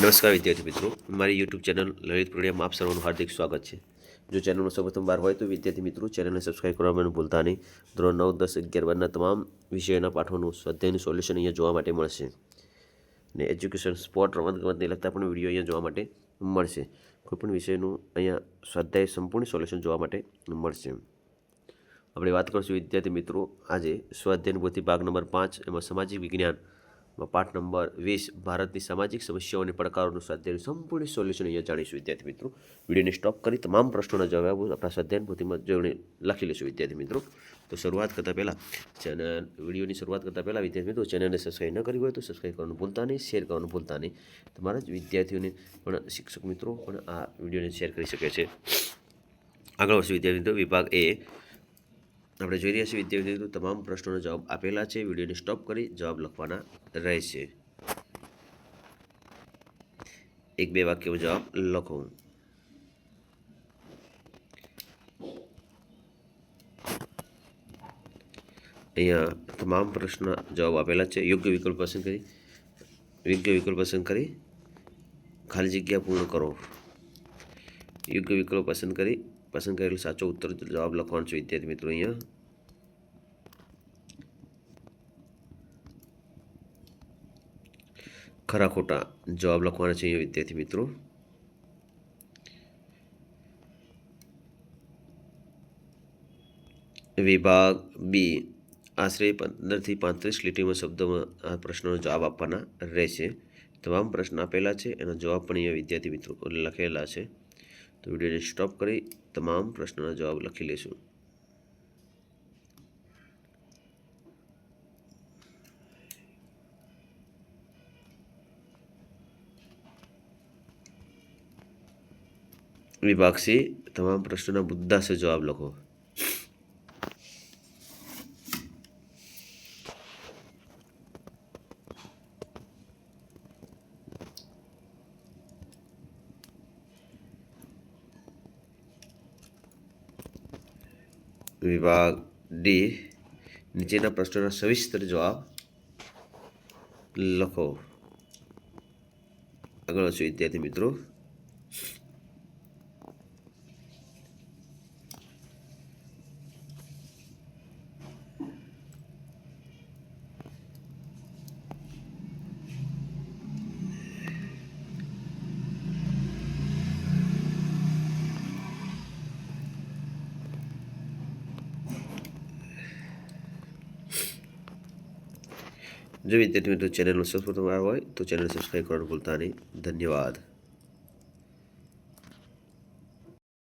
નમસ્કાર વિદ્યાર્થી મિત્રો, મારી યુટ્યુબ ચેનલ લલિત પૂર્ણિયામાં આપ સર્વનું હાર્દિક સ્વાગત છે। જો ચેનલનો સૌપ્રથમ વાર હોય તો વિદ્યાર્થી મિત્રો ચેનલને સબસ્ક્રાઇબ કરવાનું ભૂલતા નહીં। ધોરણ 9, 10, 11, 12ના તમામ વિષયોના પાઠોનું સ્વાધ્યાયનું સોલ્યુશન અહીંયા જોવા માટે મળશે ને એજ્યુકેશન, સ્પોર્ટ, રમતગમતને લગતા પણ વિડીયો અહીંયા જોવા માટે મળશે। કોઈપણ વિષયનું અહીંયા સ્વાધ્યાય સંપૂર્ણ સોલ્યુશન જોવા માટે મળશે। આપણે વાત કરીશું વિદ્યાર્થી મિત્રો આજે સ્વાધ્યાયની પોથી ભાગ નંબર 5 એમાં સામાજિક વિજ્ઞાન પાઠ નંબર 20 ભારતની સામાજિક સમસ્યાઓ અને પડકારોનું સ્વાધ્યાયનું સંપૂર્ણ સોલ્યુશન અહીંયા જાણીશું વિદ્યાર્થી મિત્રો। વિડીયોને સ્ટોપ કરી તમામ પ્રશ્નોના જવાબો આપણા સ્વાધ્યાયની પોથીમાં જોઈને લખી લઈશું વિદ્યાર્થી મિત્રો। તો શરૂઆત કરતાં પહેલાં વિડીયોની શરૂઆત કરતાં પહેલાં વિદ્યાર્થી મિત્રો ચેનલને સબસ્ક્રાઈબ ન કરી હોય તો સબસ્ક્રાઈબ કરવાનું ભૂલતા નહીં, શેર કરવાનું ભૂલતા નહીં। તમારા જ વિદ્યાર્થીઓને પણ શિક્ષક મિત્રો પણ આ વિડીયોને શેર કરી શકે છે। આગળ વધશું વિદ્યાર્થી મિત્રો, વિભાગ એ આપણે જોઈ રહ્યા છીએ વિદ્યાર્થી મિત્રો તમામ પ્રશ્નોના જવાબ આપેલા છે। વિડીયોને સ્ટોપ કરી જવાબ લખવાના રહેશે। એક બે વાક્યમાં જવાબ લખો। અહીંયા તમામ પ્રશ્ન જવાબ આપેલા છે। યોગ્ય વિકલ્પ પસંદ કરી ખાલી જગ્યા પૂર્ણ કરો। યોગ્ય વિકલ્પ પસંદ કરેલો સાચો ઉત્તર જવાબ લખવાનો છે વિદ્યાર્થી મિત્રો। અહીંયા ખરા ખોટા જવાબ લખવાના છે અહીંયા વિદ્યાર્થી મિત્રો। વિભાગ બી આશરે 15 થી 35 લીટીમાં શબ્દોમાં આ પ્રશ્નોનો જવાબ આપવાના રહેશે। તમામ પ્રશ્ન આપેલા છે, એનો જવાબ પણ અહીંયા વિદ્યાર્થી મિત્રો લખેલા છે। તો વિડીયોને સ્ટોપ કરી તમામ પ્રશ્નોના જવાબ લખી લઈશું। વિભાગ સી તમામ પ્રશ્નોના મુદ્દાસર જવાબ લખો। વિભાગ ડી નીચેના પ્રશ્નોના સવિસ્તર જવાબ લખો। આગળ વધશું વિદ્યાર્થી મિત્રો, જો વિદ્યાર્થી મિત્રો ચેનલનો સૌપ્રથમ વાર હોય તો ચેનલ સબસ્ક્રાઈબ કરવાનું ભૂલતા નહીં। ધન્યવાદ।